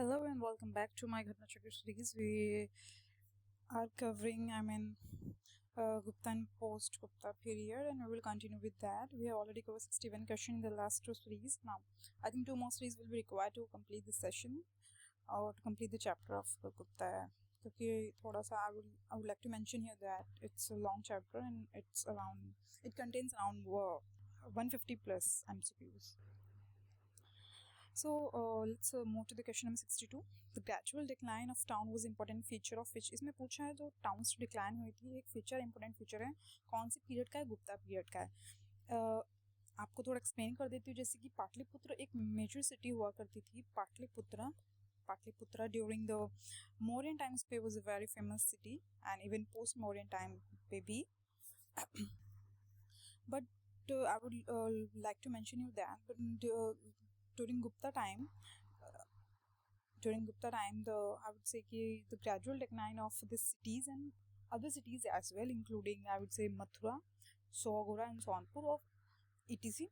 Hello and welcome back to my Ghatna Chakra series. We are covering, Gupta and post-Gupta period, and we will continue with that. We have already covered 61 questions in the last two series. Now, I think two more series will be required to complete this session or to complete the chapter of Gupta. क्योंकि थोड़ा सा I would like to mention here that it's a long chapter and it contains around 150 plus MCQs. So let's move to the question number 62. The gradual decline of town was important feature of which? इसमें पूछा है जो towns decline हुई थी एक feature important feature है कौन से पीरियड का है? गुप्ता पीरियड का है. आपको थोड़ा एक्सप्लेन कर देती हूँ. जैसे कि पाटलिपुत्र एक मेजर सिटी हुआ करती थी. Pataliputra during the Mauryan times पे was a very famous city and even post Mauryan time पे भी. But I would like to mention you that during Gupta time, I would say the gradual decline of these cities and other cities as well, including I would say Mathura, Soagora and Sonpur of etc.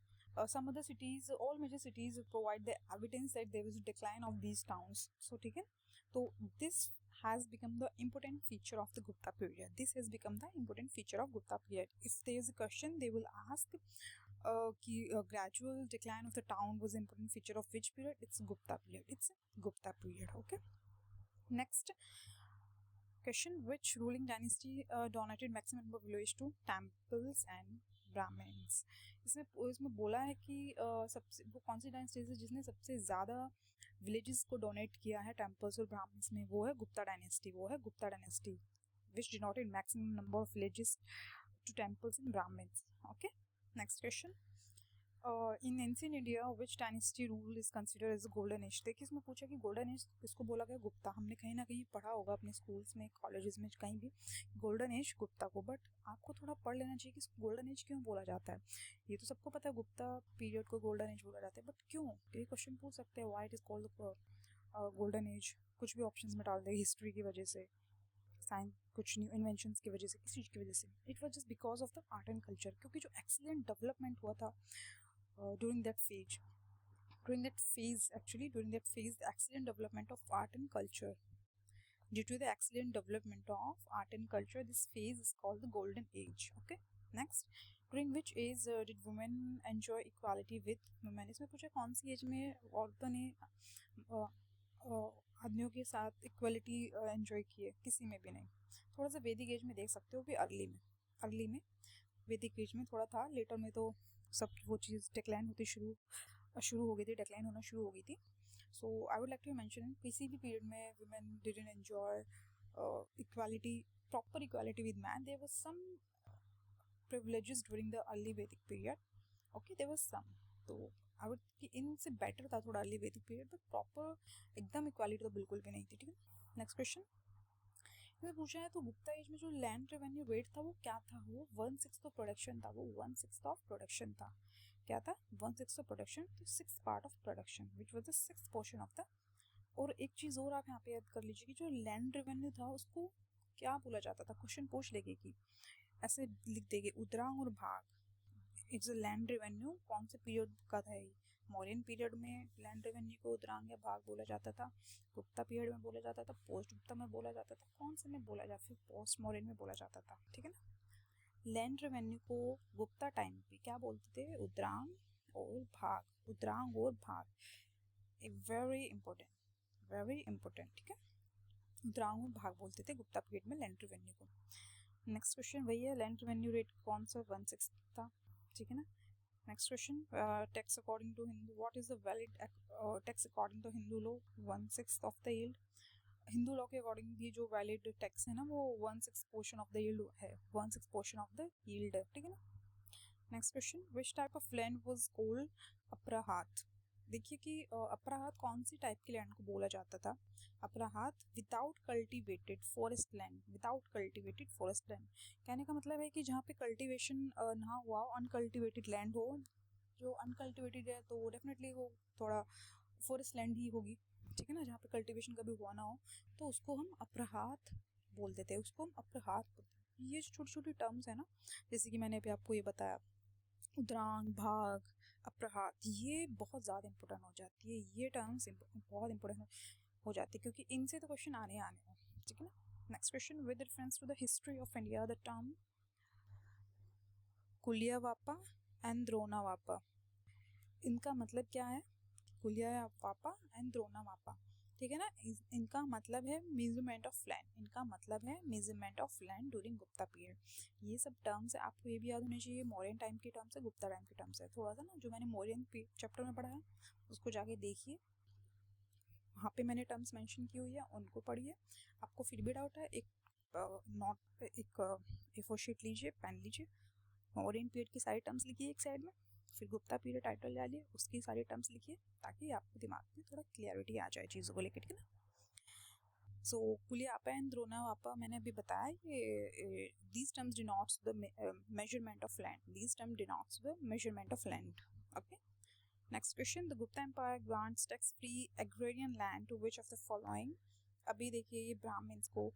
Some other cities, all major cities provide the evidence that there was a decline of these towns. So, so this has become the important feature of the Gupta period. This has become the important feature of Gupta period. If there is a question, they will ask gradual decline of the town was important feature of which period? It's Gupta period. It's Gupta period. Okay. Next question: which ruling dynasty donated maximum number of villages to temples and Brahmins? इसमें बोला है कि सबसे वो कौन सी dynasty है जिसने सबसे ज़्यादा विलेजेस को डोनेट किया है टेम्पल्स और ब्राह्मण्स में? वो है Gupta dynasty which denoted maximum number of villages to temples and Brahmins. Okay. Next question. In ancient India which dynasty rule is considered as golden age? देखिए इसमें पूछा कि गोल्डन एज किसको बोला गया? गुप्ता. हमने कहीं ना कहीं पढ़ा होगा अपने स्कूल्स में, कॉलेजेस में, कहीं भी गोल्डन एज गुप्ता को. बट आपको थोड़ा पढ़ लेना चाहिए कि गोल्डन एज क्यों बोला जाता है. ये तो सबको पता है गुप्ता पीरियड को गोल्डन एज बोला जाता है, बट क्यों? ये क्वेश्चन पूछ सकते हैं. Why it is called golden age? कुछ भी ऑप्शंस में डाल देंगे. हिस्ट्री की वजह से, साइंस, कुछ न्यू इन्वेंशंस की वजह से, किस चीज़ की वजह से? It was just because of the art and culture. क्योंकि जो एक्सीलेंट डेवलपमेंट हुआ था during that phase, the excellent development of art and culture. Due to the excellent development of art and culture, this phase is called the golden age. Okay. Next, during which age did women enjoy equality with women? इसमें पूछा कौन सी as में औरतों ने आदमियों के साथ equality enjoy की है? किसी में भी नहीं. थोड़ा सा वैदिक एज में देख सकते हो, भी अर्ली में वैदिक एज में थोड़ा था. लेटर में तो सब वो चीज़ डिक्लाइन होती शुरू हो गई थी, डिक्लाइन होना शुरू हो गई थी. So I would like to mention किसी भी पीरियड में women didn't enjoy equality, proper equality with man. There was some privileges during the early Vedic period. Okay, there was some. तो आई वुड कि इनसे बेटर था थोड़ा early Vedic period, but proper एकदम equality तो बिल्कुल भी नहीं थी. ठीक है. नेक्स्ट क्वेश्चन इसमें पूछा है तो गुप्ता एज में जो लैंड रेवेन्यू रेट था वो क्या था? वो 1/6 ऑफ प्रोडक्शन था. वो 1/6 ऑफ प्रोडक्शन था. क्या था? 1/6 ऑफ प्रोडक्शन. तो 6 part of production which was the 6th portion of the. और एक चीज़ और आप यहाँ पे याद कर लीजिए कि जो लैंड रेवेन्यू था उसको क्या बोला जाता था? क्वेश्चन पूछ लेंगे कि ऐसे लिख देंगे उद्रांग और भाग. इट्स लैंड रेवेन्यू कौन से पीरियड का था? मौर्यन पीरियड में लैंड रेवेन्यू को उद्रांग या भाग बोला जाता था. गुप्ता पीरियड में बोला जाता था. पोस्ट गुप्ता में बोला जाता था. कौन से में बोला जाता? फिर पोस्ट मौर्यन में बोला जाता था. ठीक है ना. लैंड रेवेन्यू को गुप्ता टाइम पे क्या बोलते थे? उद्रांग और भाग. Very important. ठीक है. उद्रांग और भाग बोलते थे गुप्ता पीरियड में लैंड रेवेन्यू को. नेक्स्ट क्वेश्चन वही है. लैंड रेवेन्यू रेट कौन सा? 1/6 था. ठीक है ना. Next question. Tax according to Hindu. What is the valid tax according to Hindu law? 1/6 of the yield. Hindu law के अकॉर्डिंग भी जो वैलिड टैक्स है ना वो 1/6 पोर्शन ऑफ द यील्ड है. 1/6 पोर्शन ऑफ द यील्ड है. ठीक है ना. Next question. Which type of land was called Aprahata? देखिए कि अपराहात कौन सी टाइप के लैंड को बोला जाता था? अपराहात विदाउट कल्टिवेटेड फॉरेस्ट लैंड. कहने का मतलब है कि जहाँ पे कल्टिवेशन ना हुआ, अनकल्टिवेटेड लैंड हो. जो अनकल्टिवेटेड है तो डेफिनेटली वो थोड़ा फॉरेस्ट लैंड ही होगी. ठीक है ना. जहाँ पे कल्टिवेशन कभी हुआ ना हो तो उसको हम अपराहात बोल देते हैं. ये छोटी छोटी टर्म्स है ना, जैसे कि मैंने अभी आपको ये बताया उद्रांग, भाग, अप्रहात, ये बहुत ज़्यादा इंपॉर्टेंट हो जाती है. ये टर्म्स बहुत इंपॉर्टेंट हो जाती है, क्योंकि इनसे तो क्वेश्चन आने हैं, ठीक है ना। Next question, with reference to the history of India the term Kulyavapa and Dronavapa, इनका मतलब क्या है? कुलियावापा एंड द्रोणावापा, ठीक है ना। इनका मतलब है मेजरमेंट ऑफ लैंड, इनका मतलब है measurement of land during Gupta period. ये सब टर्म्स है, आपको ये भी याद होने चाहिए, मौर्यन टाइम की टर्म्स है, गुप्ता टाइम की टर्म्स है। थोड़ा सा ना जो मैंने मौर्यन चैप्टर में पढ़ा है उसको जाके देखिए, वहाँ पे मैंने टर्म्स मेंशन की हुई है, उनको पढ़िए। आपको फिर भी डाउट है, एक नोट एक A4 शीट लीजिए, पेन लीजिए, मौर्यन पीरियड की सारी टर्म्स लिखिए एक साइड में, फिर गुप्ता पीरियड टाइटल डालिए, उसकी सारी टर्म्स लिखिए, ताकि आपके दिमाग में थोड़ा क्लियरिटी आ जाए चीज़ों को लेकर, ठीक है ना। सो कुलियापा एंड द्रोणावापा मैंने अभी बताया, ये these terms denotes the measurement of land, these term denotes the measurement of land. Okay, next question, the Gupta empire grants tax free agrarian land to which of the following. अभी देखिए, ये ब्राह्मण्स को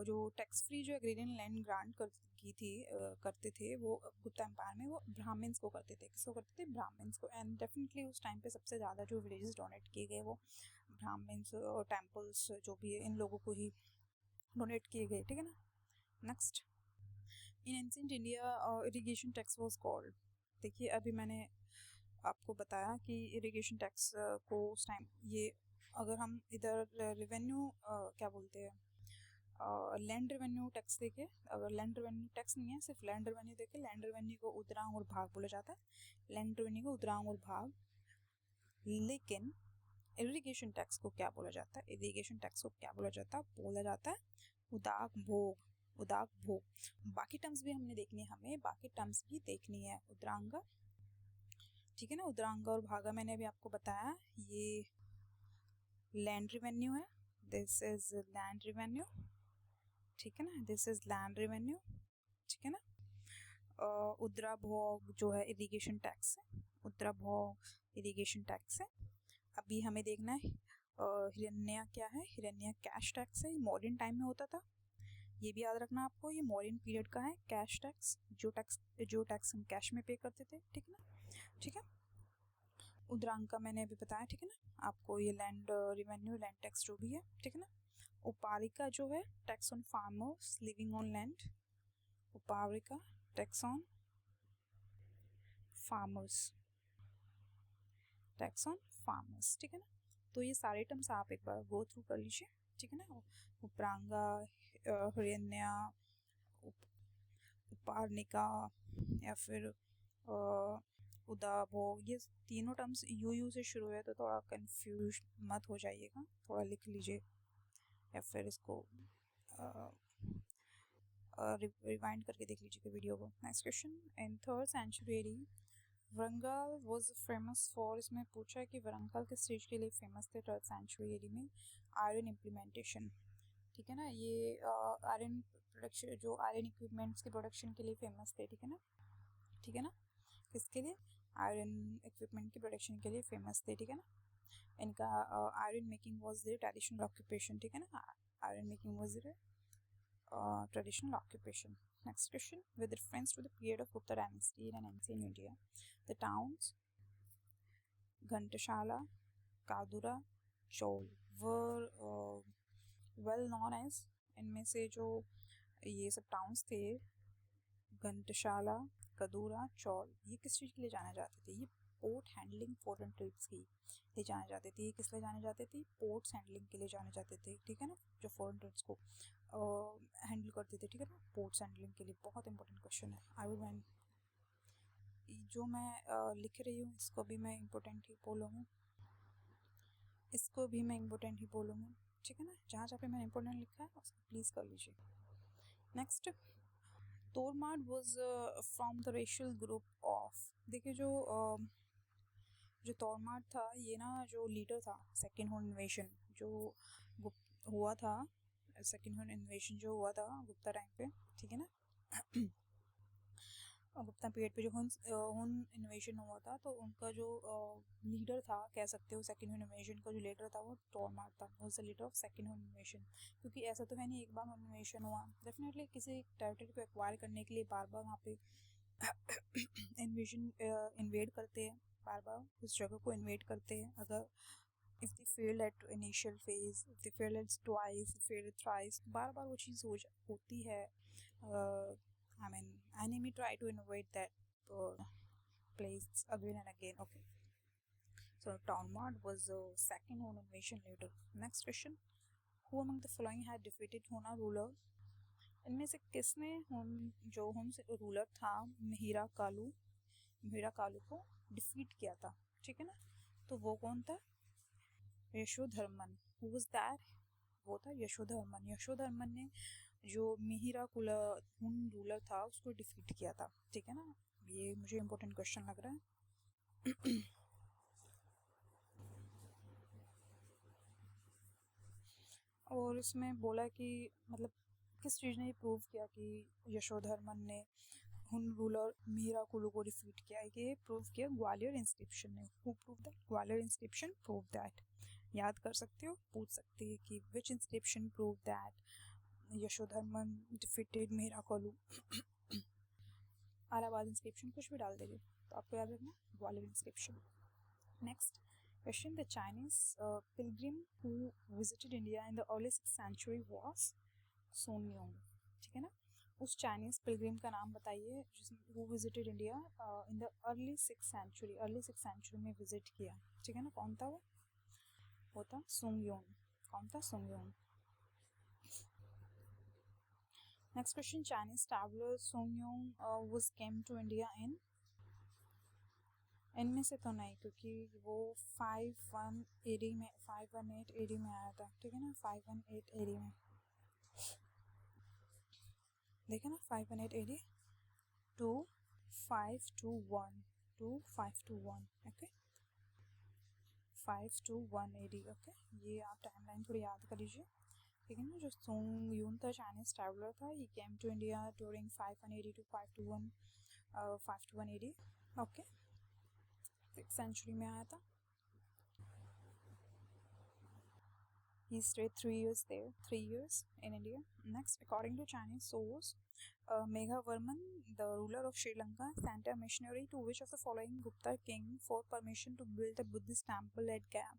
जो टैक्स फ्री जो agrarian land grant की थी करते थे वो गुप्ता एम्पायर में, वो ब्राह्मण्स को करते थे। किसको करते थे? ब्राह्मण्स को। एंड डेफिनेटली उस टाइम पे सबसे ज़्यादा जो विलेजेस डोनेट किए गए वो ब्राह्मण्स और टेम्पल्स जो भी है इन लोगों को ही डोनेट किए गए, ठीक है ना। Next, in ancient India irrigation tax was called. देखिए, अभी मैंने आपको बताया कि इरिगेशन टैक्स को उस टाइम, ये अगर हम इधर रेवेन्यू क्या बोलते हैं, लैंड रेवेन्यू टैक्स देके, अगर लैंड रेवेन्यू टैक्स नहीं है, सिर्फ लैंड रेवेन्यू देके, लैंड रेवेन्यू को उद्रांग और भाग बोला जाता है, लैंड रेवेन्यू को उद्रांग और भाग। लेकिन इरिगेशन टैक्स को क्या बोला जाता है? इरिगेशन टैक्स को क्या बोला जाता है? बोला जाता है उदाक भोग, उदाक भोग। बाकी टर्म्स भी हमने देखनी है, हमें बाकी टर्म्स भी देखनी है। उद्रांग, ठीक है ना, उद्रांग और भागा मैंने अभी आपको बताया, ये लैंड रेवेन्यू है, दिस इज लैंड रेवेन्यू, ठीक है ना, दिस इज लैंड रेवेन्यू, ठीक है ना। उद्रा भोग जो है इरिगेशन टैक्स है, उद्रा भोग इरिगेशन टैक्स है। अभी हमें देखना है हिरण्य क्या है, हिरण्य कैश टैक्स है, मॉडर्न टाइम में होता था, ये भी याद रखना आपको, ये मॉडर्न पीरियड का है कैश टैक्स, जो टैक्स हम कैश में पे करते थे, ठीक है ना, ठीक है। उद्रांग का मैंने अभी बताया, ठीक है ना आपको, ये लैंड रेवेन्यू, लैंड टैक्स जो भी है, ठीक है ना। उपारिका जो है tax on farmers living on land, Uparika tax on farmers, tax on farmers, ठीक है ना। तो ये सारे टर्म्स आप एक बार गो थ्रू कर लीजिए, ठीक है ना। उपरांगा, हिरण्या, उपार्णिका या फिर उदाभोग, ये तीनों टर्म्स यू से शुरू है, तो थोड़ा कंफ्यूज मत हो जाइएगा, थोड़ा लिख लीजिए या फिर इसको रिवाइंड करके देख लीजिएगा वीडियो को। Next question, in 3rd century Warangal was famous for, इसमें पूछा है कि वरंगल किस चीज़ के लिए फेमस थे 3rd सेंचुरी में? आयरन इम्प्लीमेंटेशन, ठीक है ना, ये आयरन प्रोडक्शन, जो आयरन इक्विपमेंट्स के प्रोडक्शन के लिए फेमस थे, ठीक है ना, ठीक है ना। किसके लिए? आयरन इक्विपमेंट की प्रोडक्शन के लिए फेमस थे, ठीक है ना। इनका iron making was their traditional occupation, ठीक है ना, iron making was their traditional occupation. Next question, with reference to the period of Gupta dynasty in ancient India, the towns Ghantashala, Kadura, Chol were well known as, इनमें से जो ये सब towns थे, घंटशाला, कदूरा, चौल, ये किस चीज़ के लिए जाने जाते थे? ये पोर्ट हैंडलिंग फॉरेन ट्रेड्स की लिए जाने जाते थे। ये किस लिए जाने जाते थे? पोर्ट्स हैंडलिंग के लिए जाने जाते थे, ठीक है ना, जो फॉरेन ट्रेड्स को हैंडल करते थे, ठीक है ना, पोर्ट्स हैंडलिंग के लिए। बहुत इंपॉर्टेंट क्वेश्चन है, आई विल मैन, जो मैं लिख रही हूँ इसको भी मैं इम्पोर्टेंट ही बोलूँगी, इसको भी मैं इम्पोर्टेंट ही बोलूँगी, ठीक है ना। जहाँ जहाँ पे मैंने इम्पोर्टेंट लिखा है उसको प्लीज़ कर लीजिए। Next, Toramana was from the racial group of, देखिए जो तोरमार था, ये ना जो लीडर था सेकेंड हुन इन्वेशन जो हुआ था, सेकेंड हुन इन्वेशन जो हुआ था गुप्ता टाइम पे, ठीक है ना, गुप्ता पीरियड पे जो हुन इन्वेशन हुआ था, तो उनका जो लीडर था, कह सकते हो सेकेंड हुन इन्वेशन का जो लीडर था वो तोरमार था, was the leader of second हुन इन्वेशन। क्योंकि ऐसा तो है नहीं एक बार हुन इन्वेशन हुआ, डेफिनेटली किसी टेरिटरी को एक्वायर करने के लिए बार बार वहाँ पे इन्वेड करते हैं, बार बार उस जगह को इन्वेड करते हैं। अगर if they failed at initial phase, if they failed at twice, failed thrice, बार बार वो चीज़ होती है. I mean, enemy try to innovate that place again and again. Okay. So Townmart was the second Hun invasion later. Next question. Who among the following had defeated Huna ruler? इनमें से किसने जो हुन ruler था मिहिरा कालू को defeat किया था? ठीक है ना, तो वो कौन था? यशोधर्मन. Who was that? वो था यशोधर्मन ने जो मिहिरा हुन रूलर था उसको डिफीट किया था. ठीक है ना, ये मुझे इम्पोर्टेंट क्वेश्चन लग रहा है. और इसमें बोला कि मतलब किस चीज़ ने प्रूव किया कि यशोधर्मन ने हुन रूलर मिहिरा कुलू को डिफीट किया? ये प्रूव किया ग्वालियर इंस्क्रिप्शन ने. Who prove that? Gwalior inscription prove that. याद कर सकते हो, पूछ सकते हैं कि विच inscription prove that Yashodharman defeated Mihira Kullu. Allahabad inscription कुछ भी डाल देंगे तो आपको याद रखना Gwalior inscription. Next question. The Chinese pilgrim who visited India in the early 6th century was Sun Yun. ठीक है ना, उस चाइनीज पिलग्रिम का नाम बताइए who visited India in the early 6th century में विजिट किया. ठीक है ना, कौन था वो था सुंग यून. कौन था? सुंग यून. Next question. चाइनीज ट्रैवलर सुंग यून was came to India in. इनमें से तो नहीं, क्योंकि वो 518 AD में आया था. ठीक है ना, 518 AD में. देखे ना, 518 AD to 521. Okay, 521 AD. Okay, ये आप टाइमलाइन थोड़ी याद कर लीजिए. ठीक है ना, जो सुंग यून था चाइनीज ट्रैवलर था, he came to India during 580 to 521 AD. ओके, 6th century में आया था. He stayed 3 years there, 3 years in India. Next, according to Chinese source, Meghavarman, the ruler of Sri Lanka, sent a missionary to which of the following Gupta king for permission to build a Buddhist temple at Gaya.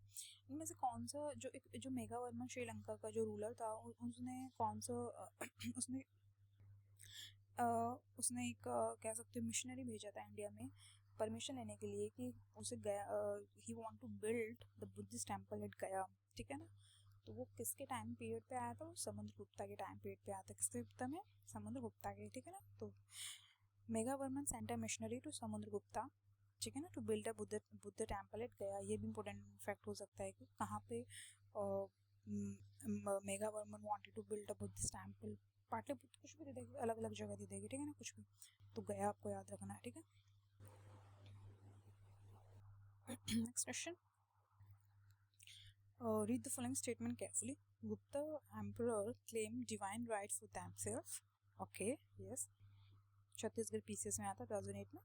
इनमें से कौन सा जो मेघावर्मन श्रीलंका का जो ruler था उसने कौन सा उसने एक कह सकते हो मिशनरी भेजा था इंडिया में परमिशन लेने के लिए कि उसे गया he want to build the Buddhist temple at Gaya. ठीक है ना, तो वो किसके टाइम पीरियड पे आया था? वो समुद्रगुप्ता के टाइम पीरियड पे आया था. किसके गुप्ता में? समुद्रगुप्ता के. ठीक है ना, तो Meghavarman sent a missionary to Samudragupta. ठीक है ना, to build a Buddha temple at Gaya. ये भी इंपॉर्टेंट फैक्ट हो सकता है कि कहाँ पे Meghavarman wanted to build a Buddhist temple. Pataliputra कुछ भी दे देगी, अलग अलग जगह दे देगी. ठीक है ना, कुछ भी, तो गया आपको याद रखना है. ठीक है. Next question. Read the following statement carefully. Gupta emperor claimed divine right for themselves. Okay, yes. Chhattisgarh PCS में आता 2008 में.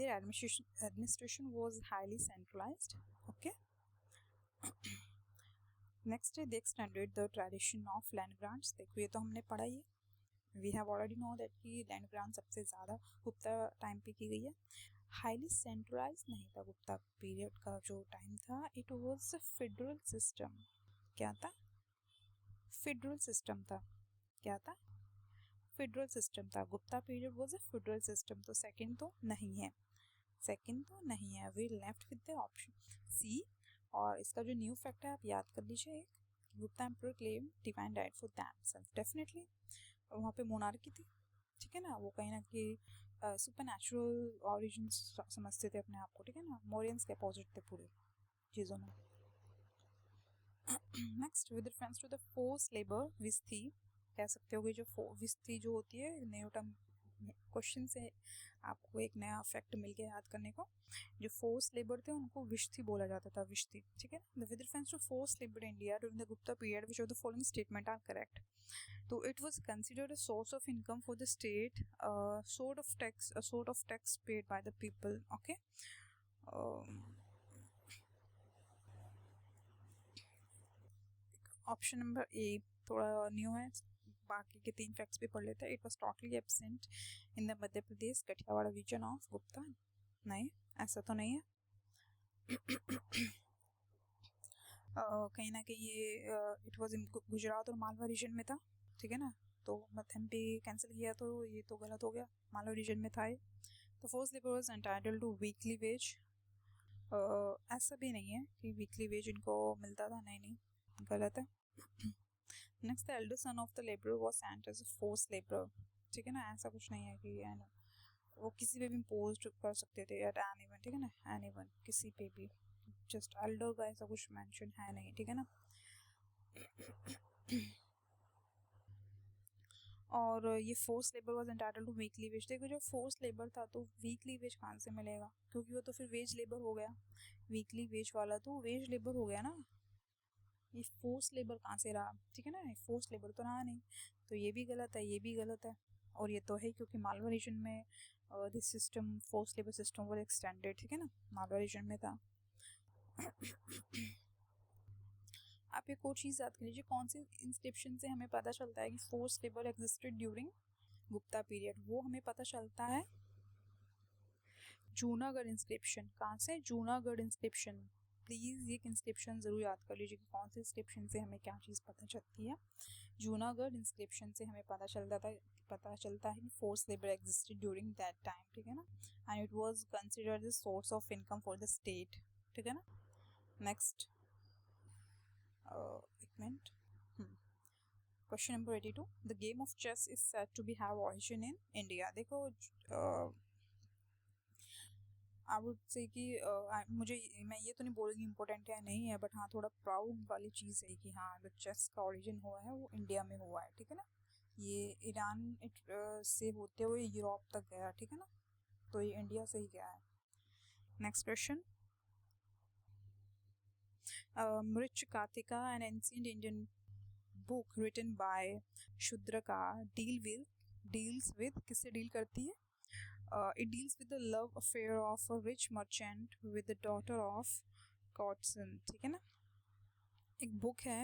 Their administration was highly centralized. Okay. Next, they extended the tradition of land grants. देखो ये तो हमने पढ़ा ही है. We have already know that कि land grant सबसे ज़्यादा गुप्ता टाइम पे की गई है. हाईली सेंट्रलाइज नहीं था गुप्ता पीरियड का जो टाइम था. It was federal system. क्या था? फेडरल सिस्टम था. क्या था? फेडरल सिस्टम था. Gupta period was a federal system. तो सेकंड तो नहीं है. We left with the option C. और इसका जो न्यू फैक्ट है आप याद कर लीजिए. एक, Gupta emperor claim divine right for themselves. Definitely वहाँ पे मोनार्की थी. ठीक है ना, वो कहीं ना कहीं सुपर नेचुरल ऑरिजिन समझते थे अपने आप को. ठीक है ना, मोरियंस के अपोजिट थे पूरे चीज़ों में. Next, with reference to the force labour Vishti. कह सकते हो कि जो विस्थी जो होती है, न्यू टर्म क्वेश्चन से आपको एक नया फैक्ट मिल गया याद करने को. जो फोर्स लेबर थे उनको विस्थी बोला जाता था. विस्थी. ठीक है ना, with reference to force labour India during the Gupta period which of the following statement are correct. So it was considered a source of income for the state, a sort of tax paid by the people. Okay. Option number A थोड़ा new है. बाकी के 3 facts भी पढ़ लेते हैं. It was totally absent in the Madhya Pradesh Kathiawar region of Gupta. नहीं, ऐसा तो नहीं है. कहीं ना कहीं ये इट वाज इन गुजरात और मालवा रीजन में था, ठीक है ना। तो मध्यम पे कैंसिल किया तो ये तो गलत हो गया, मालवा रीजन में था ये। तो force labour was entitled to weekly wage. ऐसा भी नहीं है कि वीकली वेज इनको मिलता था, नहीं नहीं, गलत है। Next, the elder son of the labour was sent as a force labour, ठीक है ना। ऐसा कुछ नहीं है कि वो किसी पे भी इम्पोज कर सकते थे एट एनीवन, ठीक है ना, एनीवन, किसी पे भी, जस्ट एल्डर का ऐसा कुछ मेंशन है नहीं, ठीक है ना। और ये force labour was entitled to weekly wage. देखो, जो फोर्स लेबर था तो वीकली वेज कहाँ से मिलेगा, क्योंकि वो तो फिर वेज लेबर हो गया। वीकली वेज वाला तो वेज लेबर हो गया ना, ये फोर्स लेबर कहाँ से रहा, ठीक है ना, फोर्स लेबर तो रहा नहीं। तो ये भी गलत है, ये भी गलत है, और ये तो है क्योंकि मालवा रीजन में this system, force labour system वो एक्सटेंडेड, ठीक है ना, मालवा रीजन में था। आप एक और चीज़ याद कर लीजिए, कौन सी इंस्क्रिप्शन से हमें पता चलता है कि force labour existed during Gupta period, वो हमें पता चलता है जूनागढ़ इंस्क्रिप्शन। कहाँ से, जूनागढ़ इंस्क्रिप्शन। प्लीज़ ये इंस्क्रिप्शन ज़रूर याद कर लीजिए कि कौन सी इंस्क्रिप्शन से हमें क्या चीज़ पता चलती है। जूनागढ़ इंस्क्रिप्शन से हमें पता चलता है कि force labour existed during that time, ठीक है ना, and it was considered the source of income for the state, ठीक है ना। नेक्स्ट, एक minute, question number 82, the game of chess is said to be have origin in India. देखो, I would say कि मैं ये तो नहीं बोलूँगी इम्पोर्टेंट है नहीं है, बट हाँ थोड़ा प्राउड वाली चीज़ है कि हाँ जो चेस का ओरिजिन हुआ है वो इंडिया में हुआ है, ठीक है ना। ये ईरान से होते हुए यूरोप तक गया, ठीक है ना, तो ये इंडिया से ही गया है। Next question, Mrichchhakatika, an ancient Indian book written by Shudraka, deals with, किससे डील करती है, it deals with the love affair of a rich merchant with the daughter of Godson, ठीक है ना। एक बुक है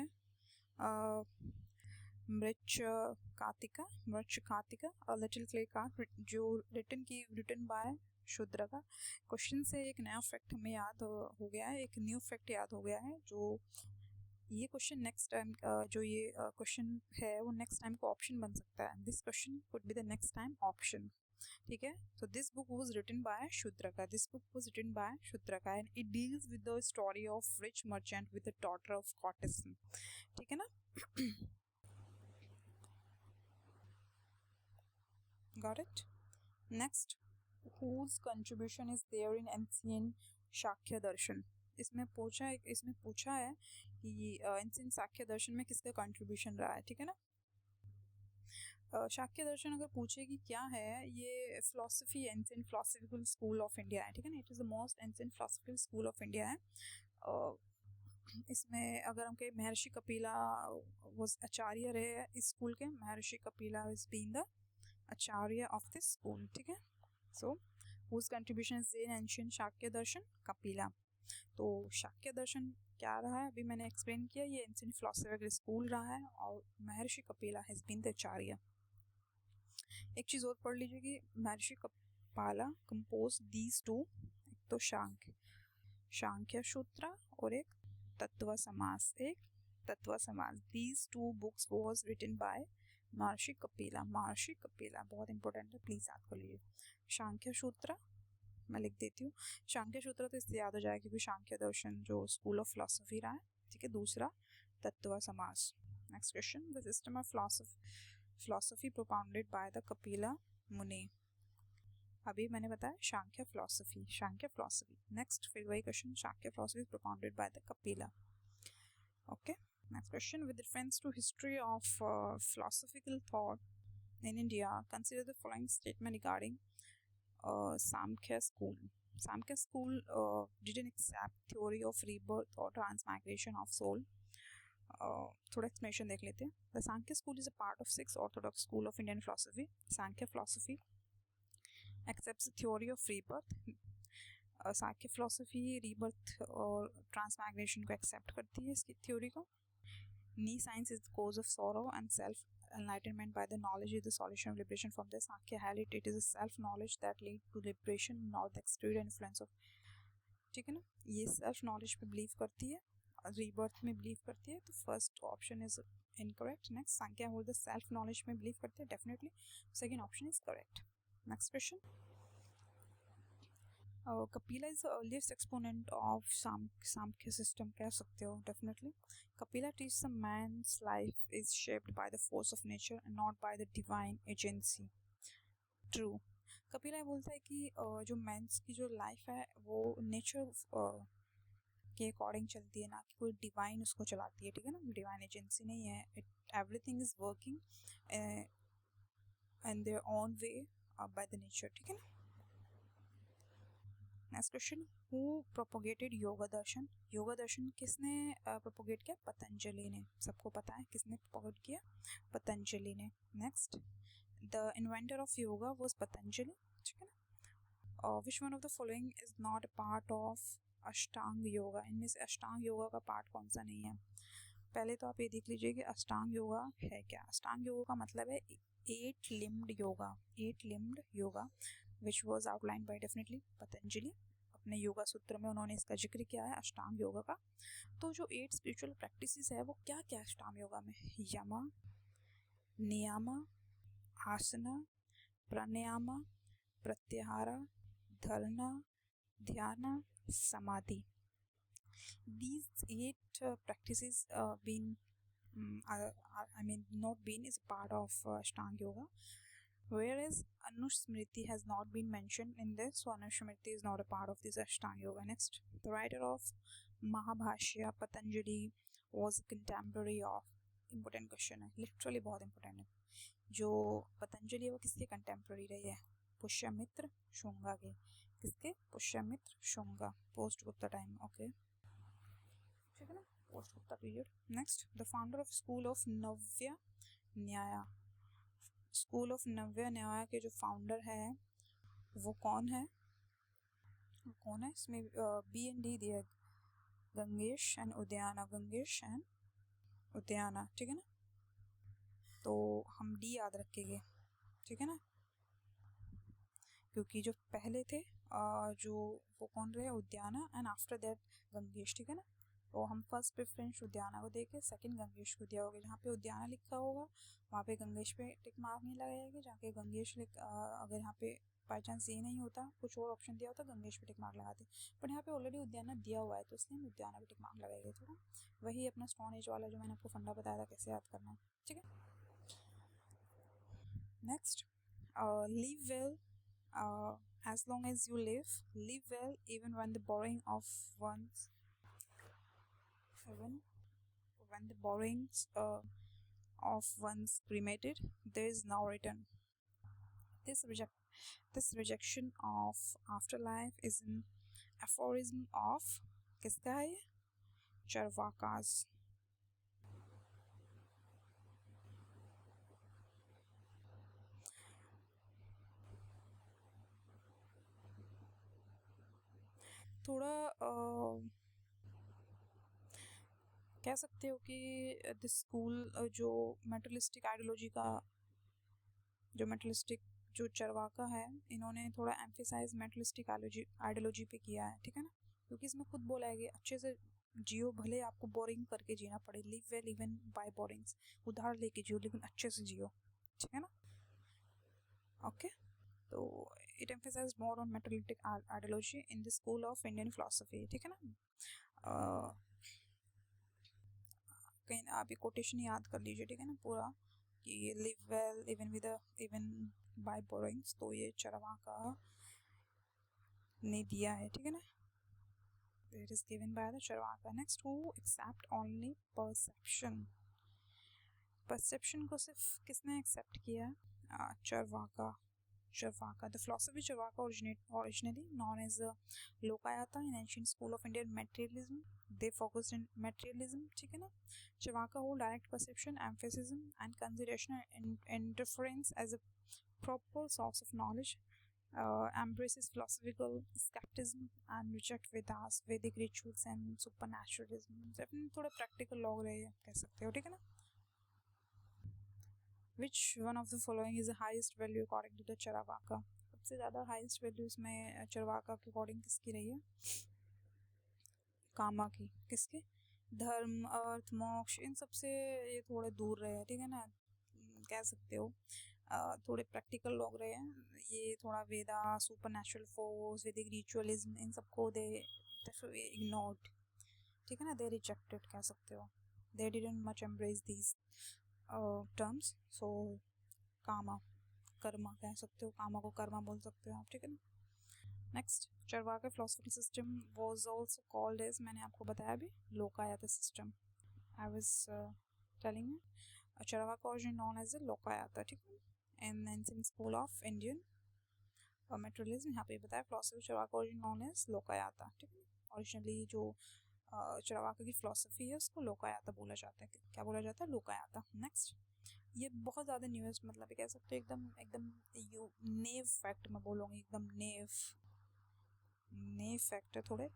मृच्छकातिका अ लिटिल क्ले कार्ड, जो written by शूद्र का। क्वेश्चन से एक नया फैक्ट हमें याद हो गया है, एक न्यू फैक्ट याद हो गया है, जो ये क्वेश्चन नेक्स्ट टाइम, जो ये क्वेश्चन है वो नेक्स्ट टाइम को ऑप्शन बन सकता है। This question could be the next time option, ठीक है। So this book was written by Shudraka and it deals with the story of rich merchant with the daughter of courtesan, ठीक है ना। Got it. Next, whose contribution is there in ancient Sankhya darshan. इसमें पूछा है कि ancient Shakya दर्शन में किसका कंट्रीब्यूशन रहा है, ठीक है ना। शाक्य दर्शन अगर पूछे कि क्या है, ये philosophy, ancient philosophical school of India है, ठीक है ना। It is the most ancient philosophical school of India है। इसमें अगर हम कहें महर्षि कपिला वो आचार्य रहे इस स्कूल के, Maharshi Kapila is been the acharya of this school, ठीक है। सो whose contribution is in ancient Sankhya दर्शन, कपिला। तो शाक्य दर्शन क्या रहा है, अभी मैंने एक्सप्लेन किया, ये एंशिएंट फिलोसफिकल स्कूल रहा है और महर्षि कपिला हैज बीन द आचार्य। एक चीज़ और पढ़ लीजिए कि महर्षि कपिला कंपोज दीज टू, एक तो सांख्य सूत्र और एक Tattva Samasa, these two books was written by Maharshi Kapila. बहुत इंपॉर्टेंट है, प्लीज याद कर लीजिए। सांख्य सूत्र मैं लिख देती हूँ, सांख्य सूत्र तो इससे याद हो जाएगा क्योंकि सांख्य दर्शन जो स्कूल ऑफ फिलोसफी रहा है, ठीक है। दूसरा तत्व समास। Next question, the system of philosophy propounded by the Kapila मुनि। अभी मैंने बताया सांख्य फिलोसफी। नेक्स्ट फिर वही question, Sankhya philosophy propounded by the Kapila. Okay, next question, with reference to history of philosophical thought in India, consider the following statement regarding Samkhya school. Samkhya school didn't accept theory of rebirth or transmigration of soul. थोड़ा explanation देख लेते हैं। The Samkhya school is a part of sixth orthodox school of Indian philosophy. Samkhya philosophy accepts the theory of rebirth. Sankhya philosophy rebirth और transmigration को accept करती है, इसकी theory को। Ni science is the cause of sorrow and self-enlightenment by the knowledge is the solution of liberation from the Sankhya held it is a self-knowledge that lead to liberation, not the exterior influence of, ठीक है ना। ये self knowledge पे believe करती है rebirth में believe करती है, तो first option is incorrect. Next, Sankhya hold the self knowledge में बिलीव करते हैं, definitely second option is correct. Next question. Kapila is the earliest exponent of Samkhya system, कह सकते हो definitely. Kapila teaches a man's life is shaped by the force of nature and not by the divine agency. True. Kapila बोलता है कि जो men's की जो life है वो नेचर के अकॉर्डिंग चलती है, ना कि कोई डिवाइन उसको चलाती है, ठीक है ना. डिवाइन एजेंसी नहीं है. Everything is working in their own way by the nature, ठीक है ना. Next question. Who propagated yoga darshan? Yoga दर्शन किसने प्रोपोगेट किया? पतंजलि ने. सबको पता है किसने प्रोपोगेट किया? पतंजलि ने. Next, the inventor of yoga was Patanjali, ठीक है ना. Which one of the following is not a part of अष्टांग योगा? इनमें से अष्टांग योगा का पार्ट कौन सा नहीं है? पहले तो आप ये देख लीजिए कि अष्टांग योगा है क्या. अष्टांग योगा का मतलब है 8 limbed yoga. 8 limbed yoga which was outline by definitely Patanjali. अपने योगा सूत्र में उन्होंने इसका जिक्र किया है अष्टांग योगा का. तो जो 8 स्पिरिचुअल प्रैक्टिसेस है वो क्या क्या अष्टांग योगा में? यमा, नियमा, आसना, प्राणायाम, प्रत्याहार, धारणा, ध्यान, समाधि. These 8 practices not been is a part of Ashtanga Yoga, whereas Anusmriti has not been mentioned in this, so Anusmriti is not a part of this Ashtanga Yoga. Next, the writer of Mahabhashya, Patanjali, was a contemporary of. Important question है, literally बहुत important है. जो पतंजलि है वो किसके contemporary रही है? पुष्यमित्र शुंगा के. किसके? Pushyamitra Shunga. Post Gupta time. Okay, ठीक है ना, post Gupta period. Next, the founder of school of Navya Nyaya. School of Navya न्याय के जो फाउंडर है वो कौन है? कौन है इसमें? बी एंड डी दिया, गंगेश एंड उद्याना. गंगेश एंड उद्याना, ठीक है ना. तो हम डी याद रखेंगे, ठीक है ना, क्योंकि जो पहले थे जो वो कौन रहे? उद्याना, एंड आफ्टर दैट गंगेश, ठीक है ना. तो हम फर्स्ट प्रेफरेंस उद्याना को देके सेकंड गंगेश को दिया होगा. जहाँ पे उद्याना लिखा होगा वहाँ पे गंगेश पे टिक मार्क नहीं लगाएगा. जहाँ पे गंगेश अगर यहाँ पे बाई चांस ये नहीं होता, कुछ और ऑप्शन दिया होता, गंगेश पे टिक मार्क लगाते. बट यहाँ पे ऑलरेडी उद्याना दिया हुआ है तो इसलिए हम उद्याना पे टिक मार्क लगाएंगे. थोड़ा वही अपना स्टोन एज वाला जो मैंने आपको फंडा बताया था कैसे याद करना है, ठीक है. Next, live well as long as you live well even when the borrowing of one's even when the borrowings of one's cremated, there is no return. This rejection of afterlife is an aphorism of किसका है? Charvakas. थोड़ा कह सकते हो कि this school जो मेटलिस्टिक ideology का जो चरवाका है, इन्होंने थोड़ा एम्फेसाइज मेटलिस्टिक आइडियोलॉजी पे किया है, ठीक है ना. क्योंकि इसमें खुद बोला है कि अच्छे से जियो, भले आपको बोरिंग करके जीना पड़े. Live well even by borings. उधार लेके जियो लेकिन अच्छे से जियो, ठीक है ना. ओके, तो it emphasise more on materialistic ideology in the school of Indian philosophy, ठीक है ना. कहीं आप ये कोटेशन याद कर लीजिए, ठीक है ना, पूरा कि live well even by borrowings. तो ये चरवाका ने दिया है, ठीक है ना. It is given by the Charvaka. Next, who accept only perception? Perception को सिर्फ किसने एक्सेप्ट किया? Charvaka. The philosophy Charvaka originally known as Lokayata in ancient school of Indian materialism. They focused on materialism, ठीक है ना. Charvaka hold direct perception, emphasis and consideration and interference as a proper source of knowledge. Embraces philosophical skepticism and reject Vedas, Vedic rituals and supernaturalism. अपने थोड़ा practical लोग रहे हैं कह सकते हो, ठीक है ना. Which one of the following is the highest value according to the Charvaka? सबसे ज़्यादा highest values में Charvaka के according किसकी रही है? कामा की. किसके? धर्म, अर्थ, मोक्ष, इन सब से ये थोड़े दूर रहे हैं, ठीक है ना, कह सकते हो। थोड़े प्रैक्टिकल लोग रहे हैं, ये थोड़ा वेदा, सुपर नेचुरल फोर्स, वैदिक रिचुअलिज्म, इन सबको दे इग्नोर्ड, ठीक है ना, दे रिजेक्टेड कह सकते हो। They didn't much embrace these terms. So karma, karma कह सकते हो, कामा को कर्मा बोल सकते हो आप, ठीक है ना। Next, Charvaka philosophical system was also called as, मैंने आपको बताया अभी, Lokayata system. I was telling you Charvaka origin known as Lokayata, ठीक है, in ancient school of Indian materialism. यहाँ पे बताया philosophy Charvaka origin known as Lokayata, ठीक है। ओरिजिनली जो चरवाका की फिलोसफी है उसको लोकायत बोला जाता है। क्या बोला जाता है? लोकायत। नेक्स्ट, ये बहुत ज़्यादा न्यूएस्ट, मतलब कह सकते हो एकदम एकदम यू नेव फैक्ट मैं बोलूँगी, एकदम नेव फैक्ट है थोड़े,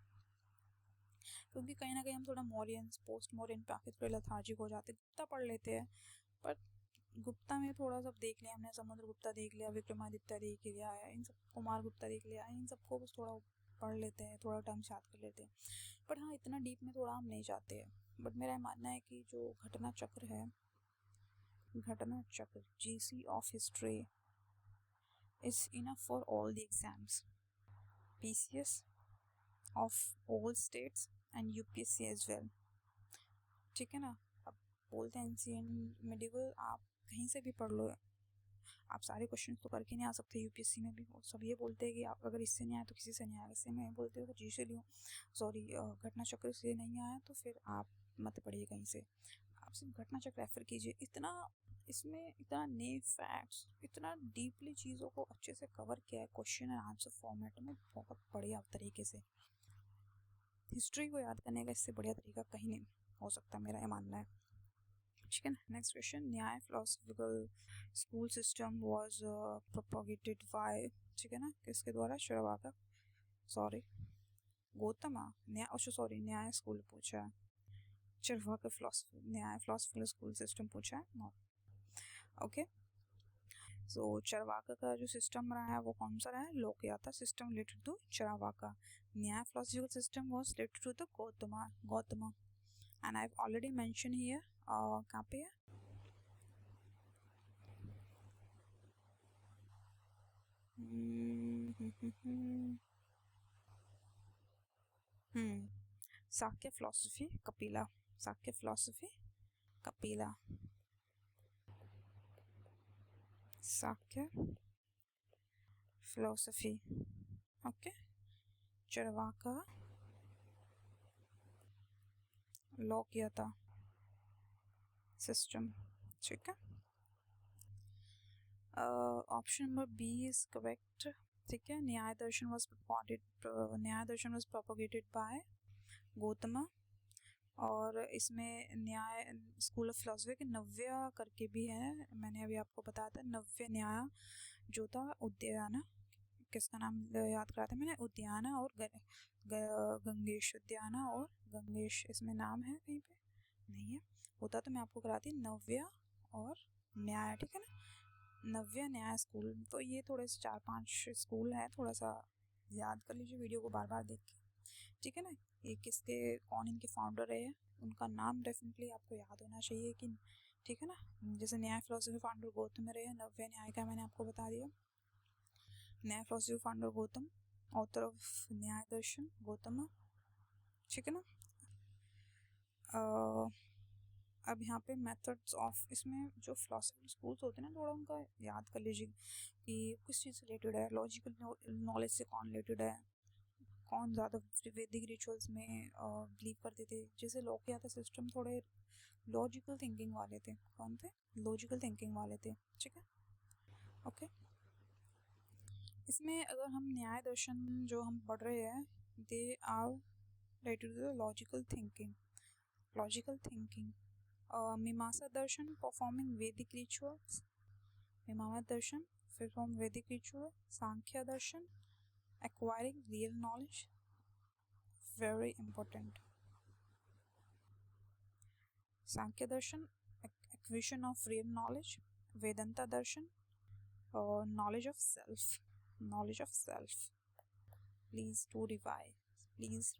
क्योंकि कहीं ना कहीं हम थोड़ा मॉरियंस, पोस्ट मॉरियन पे आके थोड़े लथार्जिक हो जाते, गुप्ता पढ़ लेते हैं, पर गुप्ता में थोड़ा सब देख लिया हमने, समुद्र गुप्ता देख लिया, विक्रमादित्य देख लिया है, इन सब, कुमार गुप्ता देख लिया, इन सबको बस थोड़ा पढ़ लेते हैं, थोड़ा टर्म याद कर लेते हैं, बट हाँ इतना डीप में थोड़ा हम नहीं जाते हैं। बट मेरा मानना है कि जो घटना चक्र है, Ghatna Chakra GC of history is enough for all the exams, PCS of all states and UPSC as well, ठीक है ना। अब बोलते हैं एंशिएंट मिडिवल, आप कहीं से भी पढ़ लो, आप सारे क्वेश्चन तो करके नहीं आ सकते UPSC में भी। सब ये बोलते हैं कि आप अगर इससे नहीं आया तो किसी से नहीं आया, वैसे में बोलते हो जी से लियो, सॉरी घटना चक्र से नहीं आया तो फिर आप मत पढ़िए कहीं से, आप सिर्फ घटना चक्र रेफर कीजिए। इतना इसमें इतना नए फैक्ट्स, इतना डीपली चीज़ों को अच्छे से कवर किया है क्वेश्चन एंड आंसर फॉर्मेट में, बहुत बढ़िया तरीके से। हिस्ट्री को याद करने का इससे बढ़िया तरीका कहीं नहीं हो सकता, मेरा ये मानना है, ठीक है ना। नेक्स्ट क्वेश्चन, न्याय philosophical school system was propagated bye, ठीक है ना, किसके द्वारा? चरवाका, सॉरी गौतम, न्याय, सॉरी न्याय स्कूल पूछा है, चरवाका फिलोसफी, न्याय फिलोसफिकल स्कूल सिस्टम पूछा है, नो। ओके, सो चरवाका का जो सिस्टम रहा है वो कौन सा रहा है? Lokayata system related to Charvaka. Nyaya philosophical system was related to the Gautam and I have already mention here, कहाँ पे है? Sankhya philosophy Kapila, Sankhya philosophy Kapila, Sankhya philosophy, okay, Charvaka Lokayata system, ठीक है। Option number B is correct, ठीक है। Nyaya darshan was propagated by Gautam, और इसमें न्याय स्कूल ऑफ फिलोसफी के नव्या करके भी है, मैंने अभी आपको बताया था, नव्य न्याय जो था, उद्याना, किसका नाम याद कराया था मैंने? उद्याना और गंगेश, उद्याना और गंगेश, इसमें नाम है कहीं पे? नहीं है, होता तो मैं आपको कराती, नव्या और न्याय, ठीक है ना, नव्य न्याय स्कूल। तो ये थोड़े से 4-5 स्कूल है, थोड़ा सा याद कर लीजिए वीडियो को बार बार देख के, ठीक है ना। ये किसके, कौन इनके फाउंडर रहे, उनका नाम डेफिनेटली आपको याद होना चाहिए कि, ठीक है ना। जैसे न्याय फिलोसफी फाउंडर गौतम रहे, नव्य न्याय का मैंने आपको बता दिया, न्याय philosophy founder Gautam, author of न्याय दर्शन गौतम, ठीक है ना। अब यहाँ पे मेथड्स ऑफ, इसमें जो फिलोसफिकल स्कूल्स होते हैं ना, थोड़ा उनका याद कर लीजिए कि किस चीज़ से रिलेटेड है, लॉजिकल नॉलेज से कौन रिलेटेड है, कौन ज़्यादा वैदिक रिचुअल्स में बिलीव करते थे। जैसे लोकयाता सिस्टम थोड़े लॉजिकल थिंकिंग वाले थे, कौन थे? लॉजिकल थिंकिंग वाले थे, ठीक है, ओके। इसमें अगर हम न्याय दर्शन जो हम पढ़ रहे हैं, they are related to logical thinking, logical thinking. Mimamsa darshan performing Vedic rituals, Mimamsa darshan perform Vedic ritual, Sankhya darshan acquiring real knowledge, very important, Sankhya darshan acquisition of real knowledge, vedanta darshan knowledge of self, knowledge of self, please do revise, please